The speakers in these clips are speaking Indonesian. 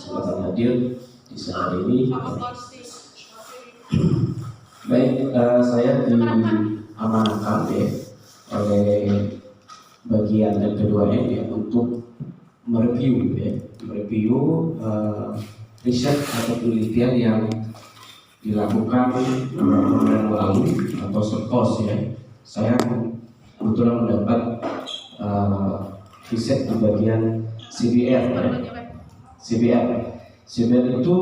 kesempatan hadir di saat ini. Baik, saya diamanahkan ya oleh bagian dan keduanya ya untuk mereview riset atau penelitian yang dilakukan bulan lalu atau surplus ya. Saya kebetulan mendapat riset di bagian CBR ya. CBR itu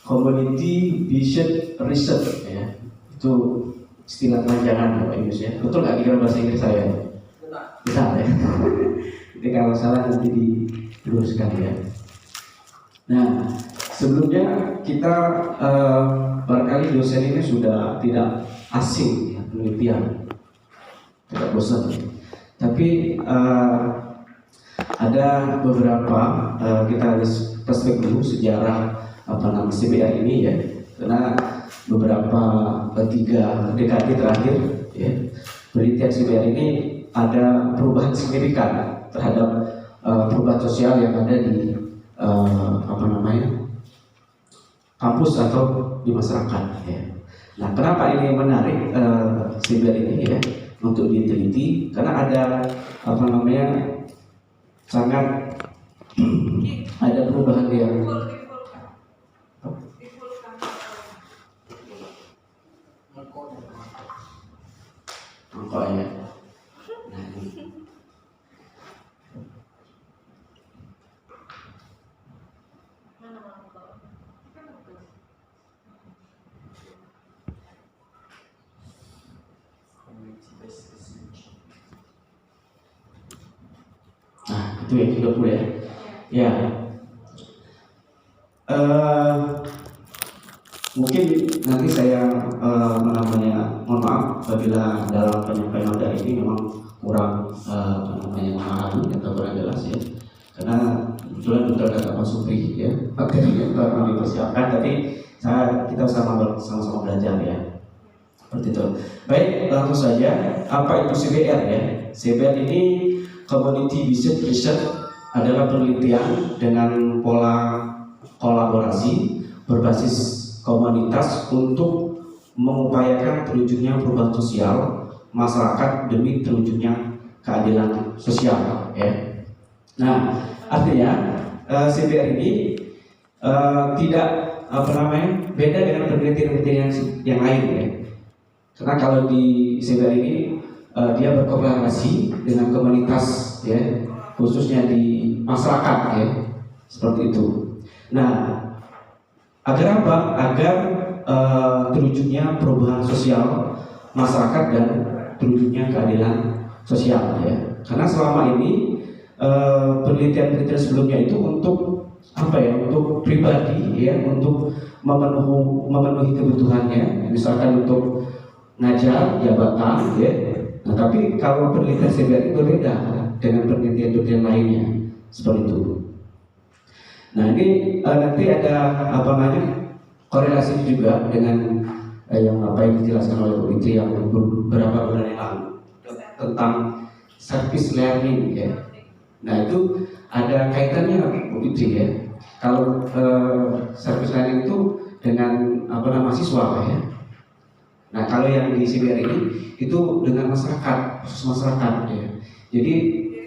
Community Vision Research ya. Itu istilah panjangan Bapak Ibu ya. Betul nggak kira bahasa Inggris saya? Benar ya. Jadi kalau salah nanti diluruskan ya. Nah, sebelumnya kita barangkali dosen ini sudah tidak asing ya, penelitian, tidak bosan. Tapi ada beberapa kita harus perspektif dulu sejarah CBR ini ya, karena beberapa 3 dekade terakhir ya, penelitian CBR ini ada perubahan signifikan terhadap perubahan sosial yang ada di kampus atau di masyarakat ya. Nah, kenapa ini menarik CBR ini ya untuk diteliti? Karena ada sangat ada perubahan yang ya. Nah, itu yang 30 ya. Ya. Mungkin nanti saya mohon maaf apabila dalam penyampaian materi ini memang kurang memahami atau kurang jelas ya, karena kebetulan betul kata Pak Supri ya, materinya baru dipersiapkan, tapi kita sama-sama belajar ya, seperti itu. Baik, langsung saja, apa itu CBR ya? CBR ini Community Vision Research adalah penelitian dengan pola kolaborasi berbasis komunitas untuk mengupayakan terwujudnya perubahan sosial masyarakat demi terwujudnya keadilan sosial ya. Nah, artinya CBR ini tidak beda dengan penelitian yang lain ya. Karena kalau di CBR ini dia berkolaborasi dengan komunitas ya, khususnya di masyarakat ya, seperti itu. Nah, agar apa? Agar terwujudnya perubahan sosial masyarakat dan terwujudnya keadilan sosial ya. Karena selama ini penelitian sebelumnya itu untuk untuk pribadi ya, untuk memenuhi kebutuhannya, misalkan untuk ngajar jabatan ya. Nah, tapi kalau penelitian CBR itu berbeda dengan penelitian lainnya seperti itu. Nah, ini nanti ada korelasi juga dengan yang dijelaskan oleh Bu Fitri yang beberapa bulan yang lalu tentang service learning ya. Nah, itu ada kaitannya Bu Fitri ya. Kalau service learning itu dengan mahasiswa ya. Nah, kalau yang di CBR ini itu dengan masyarakat, khusus masyarakat ya. Jadi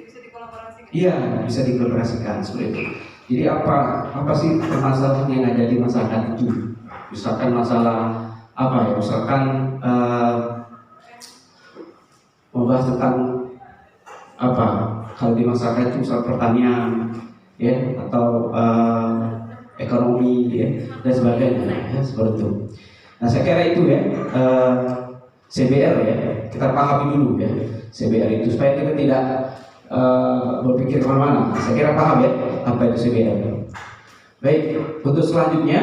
bisa dikolaborasikan. Iya, bisa dikolaborasikan seperti itu. Jadi apa sih permasalahan yang ada di masyarakat itu? Misalkan masalah misalkan membahas tentang kalau di masyarakat itu misal pertanian ya, atau ekonomi ya, dan sebagainya ya, seperti itu. Nah, saya kira itu ya CBR ya, kita pahami dulu ya CBR itu supaya kita tidak berpikir kemana-mana. Saya kira paham ya apa itu CBR. Baik, untuk selanjutnya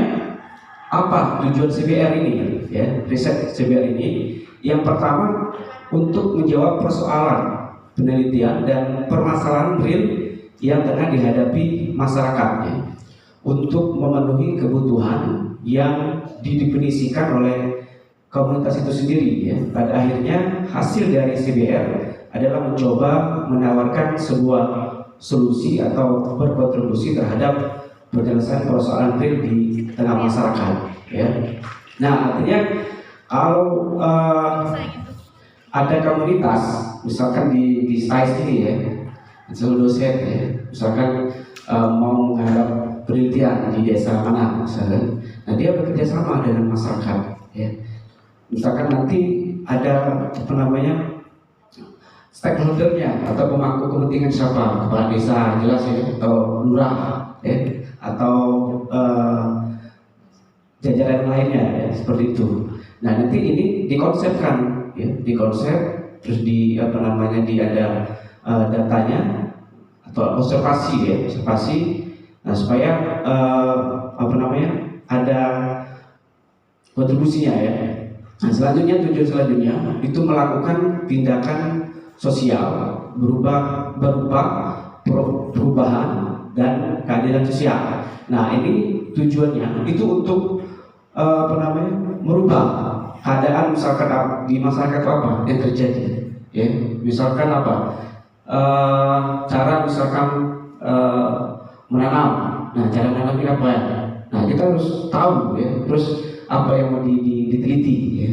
apa tujuan CBR ini ya, riset CBR ini? Yang pertama, untuk menjawab persoalan penelitian dan permasalahan real yang tengah dihadapi masyarakatnya untuk memenuhi kebutuhan yang didefinisikan oleh komunitas itu sendiri ya. Pada akhirnya hasil dari CBR adalah mencoba menawarkan sebuah solusi atau berkontribusi terhadap penyelesaian persoalan real di tengah masyarakat. Ya. Nah, artinya kalau ada komunitas, misalkan di STAIS ini ya, seluruh dosen ya, misalkan mau menggarap penelitian di desa mana, misalkan, nah dia bekerja sama dengan masyarakat. Ya. Misalkan nanti ada stakeholdernya atau pemangku kepentingan siapa, kepala desa jelas ya, atau lurah ya, atau jajaran lainnya ya, seperti itu. Nah nanti ini dikonsepkan ya, dikonsep terus ada datanya atau observasi ya, observasi. Nah supaya ada kontribusinya ya. Nah tujuan selanjutnya itu melakukan tindakan sosial berupa perubahan dan keadilan sosial. Nah ini tujuannya itu untuk merubah keadaan misalkan di masyarakat apa yang terjadi ya, misalkan cara misalkan menanam. Nah cara menanamnya apa ya, nah kita harus tahu ya, terus apa yang mau diteliti ya.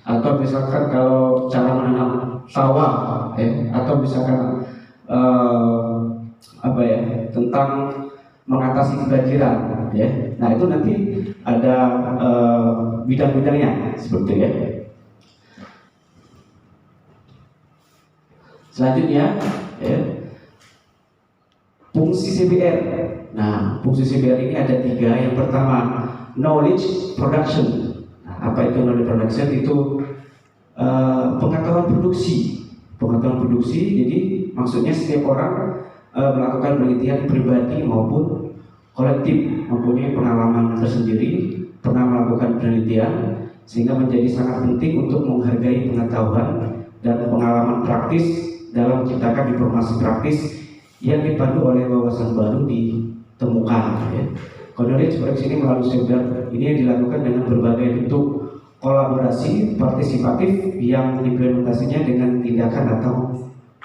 Atau misalkan kalau cara menanam sawah ya, atau misalkan tentang mengatasi kebanjiran ya. Nah itu nanti ada bidang-bidangnya seperti ya. Selanjutnya ya, fungsi CBR. Nah fungsi CBR ini ada 3. Yang pertama knowledge production. Nah, apa itu knowledge production? Itu pengetahuan produksi. Jadi maksudnya setiap orang melakukan penelitian pribadi maupun kolektif, mempunyai pengalaman tersendiri, pernah melakukan penelitian, sehingga menjadi sangat penting untuk menghargai pengetahuan dan pengalaman praktis dalam menciptakan informasi praktis yang dipandu oleh wawasan baru ditemukan. Ya. Knowledge production ini melalui CBR ini dilakukan dengan berbagai bentuk kolaborasi partisipatif yang implementasinya dengan tindakan atau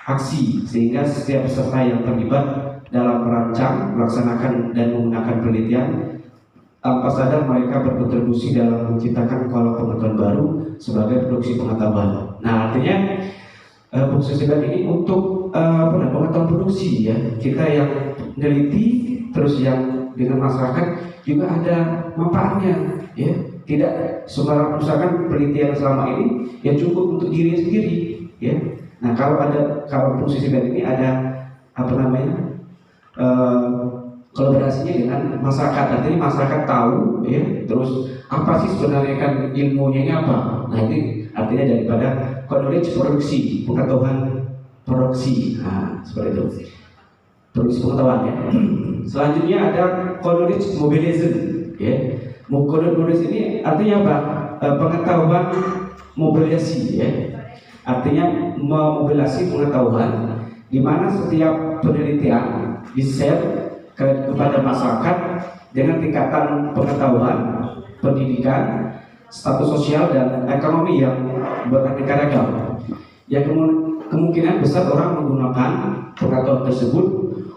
aksi, sehingga setiap peserta yang terlibat dalam merancang, melaksanakan dan menggunakan penelitian tanpa sadar mereka berkontribusi dalam menciptakan pola pengetahuan baru sebagai produksi pengetahuan. Nah artinya fungsi CBR ini untuk pengetahuan produksi ya, kita yang meneliti terus yang dengan masyarakat juga ada manfaatnya ya. Tidak sembarang misalkan penelitian selama ini yang cukup untuk diri sendiri ya. Nah kalau fungsi CBR ini ada kolaborasinya dengan masyarakat, artinya masyarakat tahu ya, terus apa sih sebenarnya kan ilmunya ini apa. Nah ini artinya daripada knowledge produksi, pengetahuan produksi. Nah seperti itu, produksi pengetahuan ya. Selanjutnya ada knowledge mobilization ya. Knowledge ini artinya apa? Pengetahuan mobilisasi ya. Artinya memobilisasi pengetahuan di mana setiap penelitian di-share kepada masyarakat dengan tingkatan pengetahuan, pendidikan, status sosial dan ekonomi yang beraneka ragam. Yang kemungkinan besar orang menggunakan pengetahuan tersebut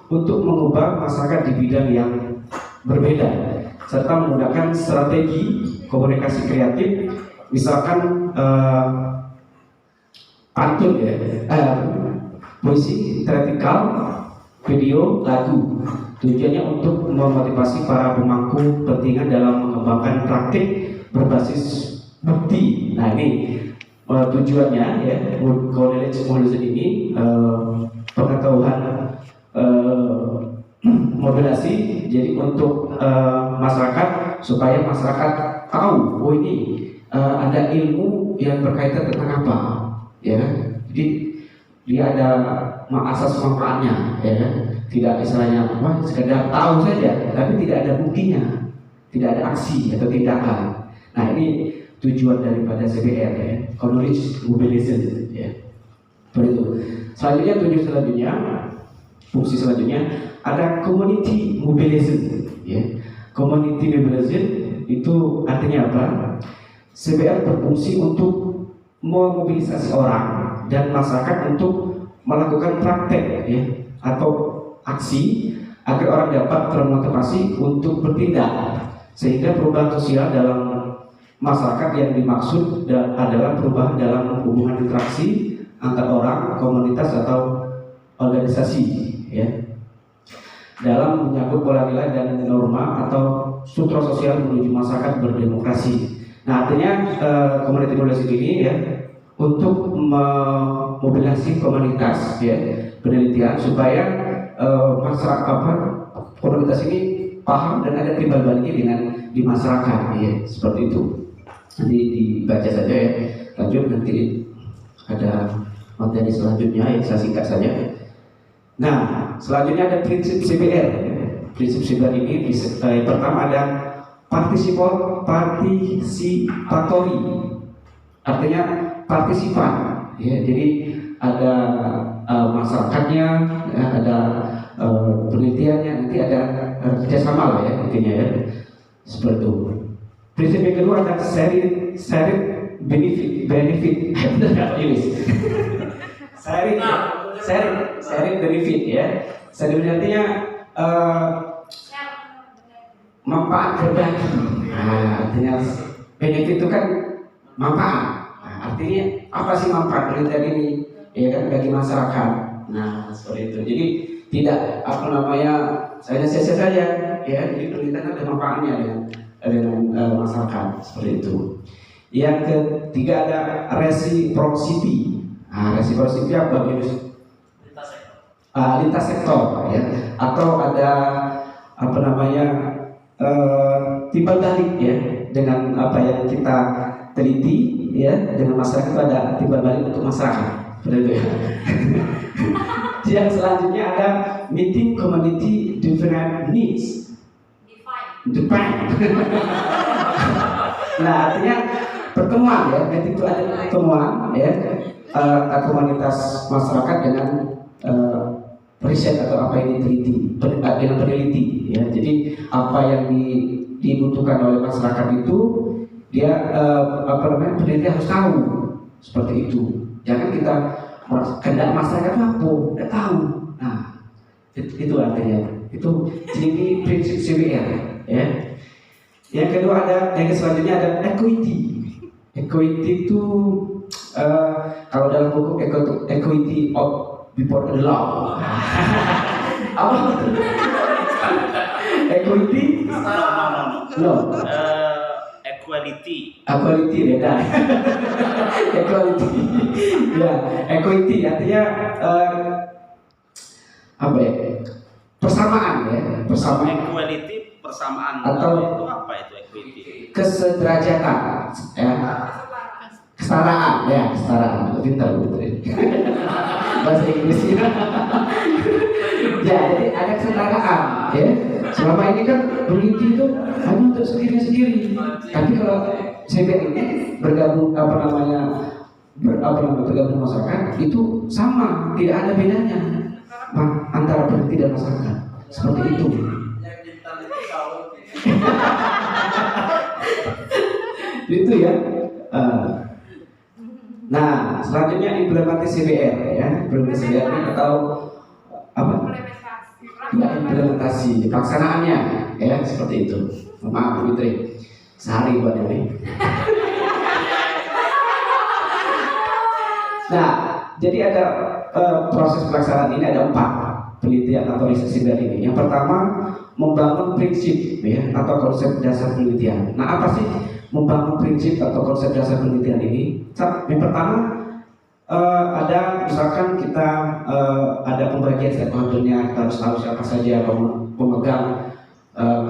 untuk mengubah masyarakat di bidang yang berbeda, serta menggunakan strategi komunikasi kreatif, misalkan pantun ya, puisi, teatrikal, video, lagu. Tujuannya untuk memotivasi para pemangku kepentingan dalam mengembangkan praktik berbasis bukti. Nah ini tujuannya ya, knowledge mobilisation ini pengetahuan mobilisasi, jadi untuk masyarakat supaya masyarakat tahu, oh ini ada ilmu yang berkaitan tentang apa, ya. Jadi dia ada asas manfaatnya, ya. Tidak istilahnya sekedar tahu saja, tapi tidak ada buktinya, tidak ada aksi atau tindakan. Nah ini tujuan daripada CBR ya, knowledge mobilization ya. Seperti itu. Selanjutnya fungsi selanjutnya ada community mobilization ya. Community mobilization itu artinya apa? CBR berfungsi untuk memobilisasi orang dan masyarakat untuk melakukan praktek ya, atau aksi agar orang dapat termotivasi untuk bertindak, sehingga perubahan sosial dalam masyarakat yang dimaksud adalah perubahan dalam hubungan interaksi antar orang, komunitas atau organisasi, ya, dalam menyangkut pola nilai dan norma atau sutra sosial menuju masyarakat berdemokrasi. Nah, artinya community policing ini ya untuk memobilisasi komunitas ya penelitian supaya masyarakat komunitas ini paham dan ada timbal baliknya di masyarakat ya, seperti itu. Nanti dibaca saja ya, lanjut nanti ada materi selanjutnya ya, saya singkat saja. Nah, selanjutnya ada prinsip CBR ya. Prinsip CBR ini pertama ada partisipatory, artinya partisipan ya, jadi ada masyarakatnya ya, ada penelitiannya, nanti ada kerjasama lah ya intinya ya, seperti itu. Prinsip yang kedua ada sharing benefit sharing benefit ya. Sharing artinya manfaat berbagi. Nah, artinya benefit itu kan manfaat. Nah, artinya apa sih manfaat penelitian ini? Ya kan bagi masyarakat. Nah, seperti itu. Jadi tidak saya sia-sia saja ya. Jadi penelitian ada manfaatnya dengan masyarakat, seperti itu. Yang ketiga ada reciprocity. Nah, reciprocity apa? Lintas sektor ya, atau ada timbal balik ya, dengan apa yang kita teliti ya dengan masyarakat, ada timbal balik untuk masyarakat, seperti itu ya. Yang selanjutnya ada meeting community different needs. Define. Nah, artinya pertemuan ya, itu ada pertemuan ya komunitas masyarakat dengan riset atau apa yang diteliti dengan peneliti ya. Jadi apa yang dibutuhkan oleh masyarakat itu dia peneliti harus tahu, seperti itu. Jangan kita kehendak masyarakat mampu, tidak tahu. Nah, itu artinya. Itu jadi prinsip CBR ya. Yang kedua yang selanjutnya ada equity. Equity itu kalau dalam buku equity of before the law. Apa? Equity? No. Equality beda. Equality. Ya, equity artinya apa ya? Persamaan ya, persamaan. Equality persamaan. Atau itu apa itu equity? Kesederajatan ya. Kesetaraan ya, kesetaraan. Pintar betul. Bahasa Inggrisnya. Ya, jadi ada kesetaraan ya. Selama ini kan peneliti itu hanya untuk sendiri-sendiri. Tapi kalau CBR ini bergabung bergabung masyarakat itu sama, tidak ada bedanya antara peneliti dan masyarakat. Seperti itu. Itu ya. Nah, selanjutnya implementasi CBR ya. Implementasi CBR ini atau apa? Ya, implementasi pelaksanaannya ya, seperti itu. Maaf Bu Fitri, sehari buat ini. Nah, jadi ada proses pelaksanaan ini ada 4 penelitian atau riset CBR ini. Yang pertama, membangun prinsip ya atau konsep dasar penelitian. Nah, apa sih membangun prinsip atau konsep dasar penelitian ini? Yang pertama ada misalkan kita ada pembagian stakeholdernya, kita harus tahu siapa saja pemegang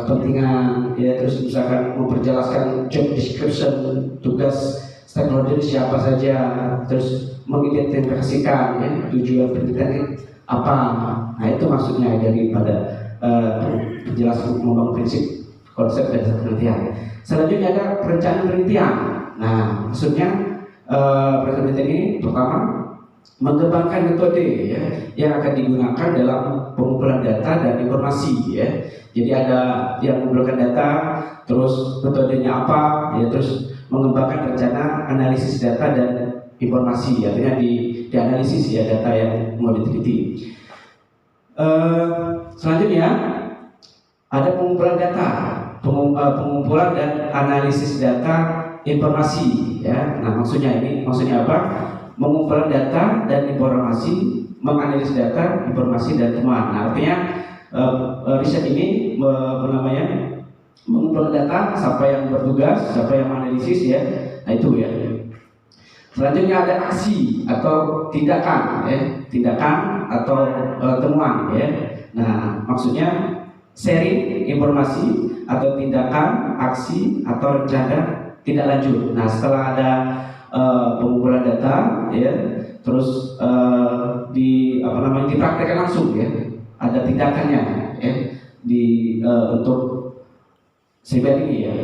kepentingan ya, terus misalkan memperjelaskan job description, tugas stakeholder siapa saja, terus mengidentifikasikan ya, tujuan penelitian apa. Nah, itu maksudnya daripada penjelasan membangun prinsip konsep dasar penelitian. Selanjutnya ada perencanaan penelitian. Nah, maksudnya penelitian ini pertama mengembangkan metode ya yang akan digunakan dalam pengumpulan data dan informasi ya. Jadi ada yang mengumpulkan data, terus metodenya apa, ya terus mengembangkan rencana analisis data dan informasi, artinya dianalisis ya data yang mau diteliti. Selanjutnya ada pengumpulan data, pengumpulan dan analisis data informasi ya. Nah, maksudnya apa? Mengumpulkan data dan informasi, menganalisis data, informasi dan temuan. Nah, artinya riset ini mengumpulkan data, siapa yang bertugas, siapa yang menganalisis ya. Nah, itu ya. Selanjutnya ada aksi atau tindakan ya, tindakan atau temuan ya. Nah, maksudnya sharing informasi atau tindakan, aksi atau rencana tidak lanjut. Nah, setelah ada pengumpulan data ya, terus dipraktekkan langsung ya, ada tindakannya ya untuk CBR ini ya.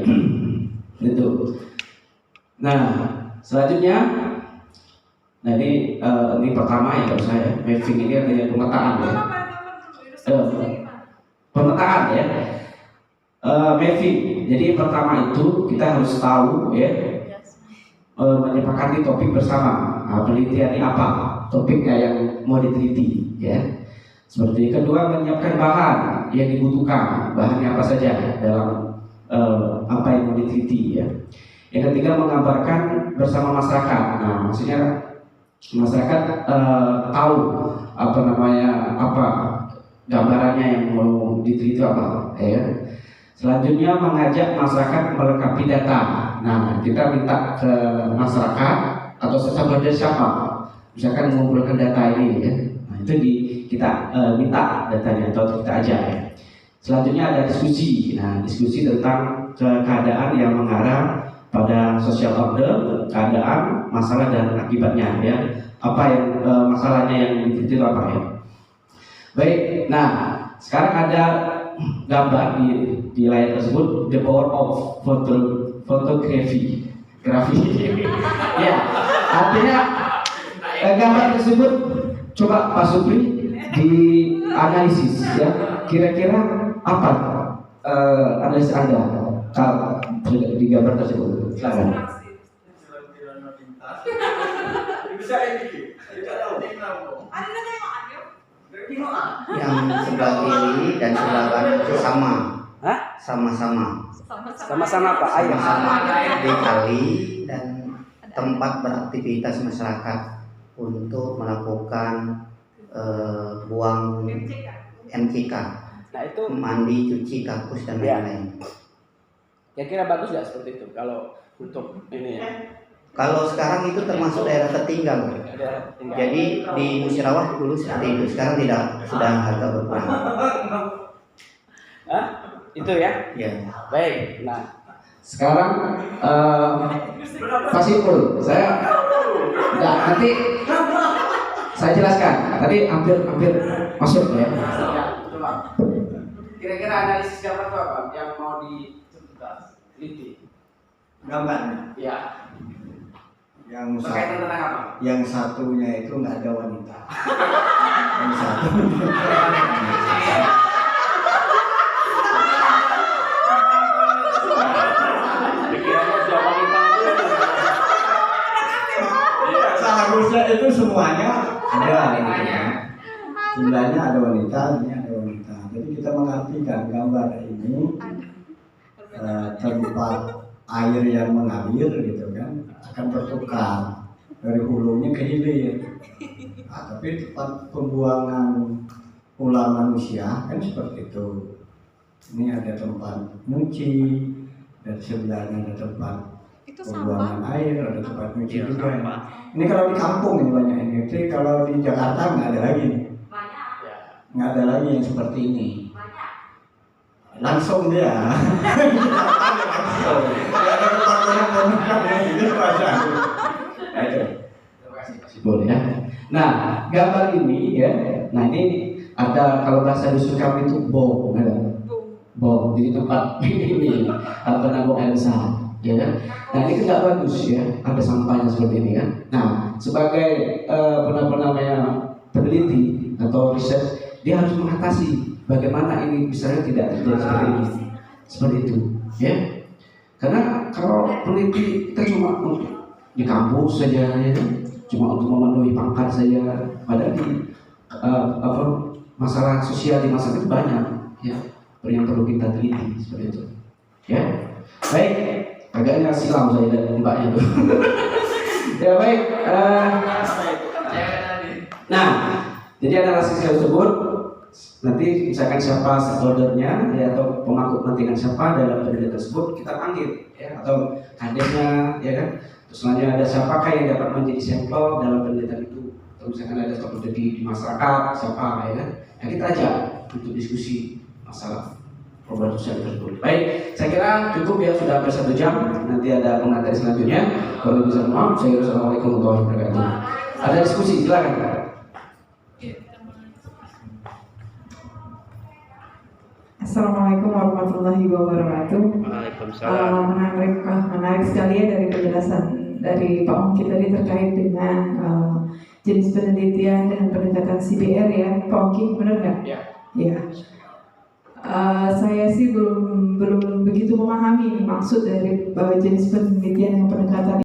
Itu. Nah, selanjutnya, nah ini pertama ya saya mapping ini artinya pemetaan ya. Pemetaan ya. Mapping. Jadi pertama itu kita harus tahu ya, menyepakati topik bersama. Nah, penelitian ini apa? Topiknya yang mau diteliti ya. Seperti kedua, menyiapkan bahan yang dibutuhkan. Bahannya apa saja dalam apa yang mau diteliti ya. Yang ketiga, menggambarkan bersama masyarakat. Nah, maksudnya masyarakat tahu apa gambarannya yang mau diteliti apa ya. Selanjutnya, mengajak masyarakat melengkapi data. Nah, kita minta ke masyarakat atau sesuatu siapa, misalkan mengumpulkan data ini ya. Nah, itu kita minta datanya atau kita ajak ya. Selanjutnya ada diskusi. Nah, diskusi tentang keadaan yang mengarah pada social order, keadaan, masalah dan akibatnya ya. Apa yang masalahnya yang diteliti apa ya. Baik, nah sekarang ada gambar di layar tersebut, the power of photography. Ya, artinya gambar tersebut coba Pak Supri dianalisis ya. Kira-kira apa analisis Anda di gambar tersebut? Silakan. Yang sebelah kiri dan sebelah kanan itu sama. Hah? Sama-sama Pak. Ayo. Sama di kali dan tempat beraktivitas masyarakat untuk melakukan buang MCK. Nah, itu Mandi, cuci, kakus dan lain-lain. kira-kira bagus nggak seperti itu kalau untuk ini ya? Kalau sekarang itu termasuk daerah tertinggal. Jadi di Musyawarah dulu seperti itu, sekarang tidak, sudah agak berkurang. Hah? Itu ya? Ya. Baik. Nah, sekarang Pak Sipul, nanti saya jelaskan. Tadi hampir masuk ya. Coba. Kira-kira analisis gambar itu apa yang mau diteliti? Gambarnya. Ya. Berkaitan tentang apa? Yang satunya itu nggak ada wanita. Yang satu. Seharusnya itu semuanya ada ya. Sebenarnya ada wanita, ini ada wanita. Jadi kita mengartikan gambar ini tempat air yang mengalir gitu kan akan bertukar dari hulunya ke hilir. Nah, tapi tempat pembuangan ular manusia kan seperti itu. Ini ada tempat nyuci, dan sebelahnya ada tempat pembuangan air, ada tempat nyuci juga. Ini kalau di kampung ini banyak ini. Jadi kalau di Jakarta nggak ada lagi. Nggak ada lagi yang seperti ini. Langsung dia. Boleh ya. Nah, gambar ini ya. Nah, ini ada kalau bahasa dusun kami itu bom, ya. Bom di tempat ini penabung air besar, ya kan? Nah, ini kan nggak bagus ya. Ada sampahnya seperti ini kan. Nah, sebagai peneliti atau riset, dia harus mengatasi bagaimana ini misalnya tidak terjadi seperti ini, seperti itu, ya. Karena kalau peneliti kita cuma di kampus saja, ya, cuma untuk memenuhi pangkat saja, padahal di masalah sosial di masa itu banyak, ya, yang perlu kita teliti seperti itu. Ya, baik, agaknya silam saya dan mbaknya tuh. Ya baik. Nah, jadi analisis tersebut nanti misalkan siapa stakeholdernya ya, atau pemangku kepentingan siapa dalam penelitian tersebut kita panggil ya, atau hadirnya ya kan. Terus selanjutnya ada siapakah yang dapat menjadi sampel dalam penelitian itu. Atau misalkan ada stakeholder di masyarakat siapa ya kan. Nah, kita ajak untuk diskusi masalah problem sosial tersebut. Baik, saya kira cukup ya, sudah hampir 1 jam. Nanti ada pengantar selanjutnya. Kalau bisa maaf, saya kira assalamualaikum warahmatullahi wabarakatuh. Ada diskusi, silakan. Assalamualaikum warahmatullahi wabarakatuh. Menarik sekali ya dari penjelasan dari Pak Ongki tadi terkait dengan jenis penelitian dan pendekatan CBR ya, Pak Ongki, benar nggak? Ya. Saya sih belum begitu memahami maksud dari jenis penelitian yang pendekatan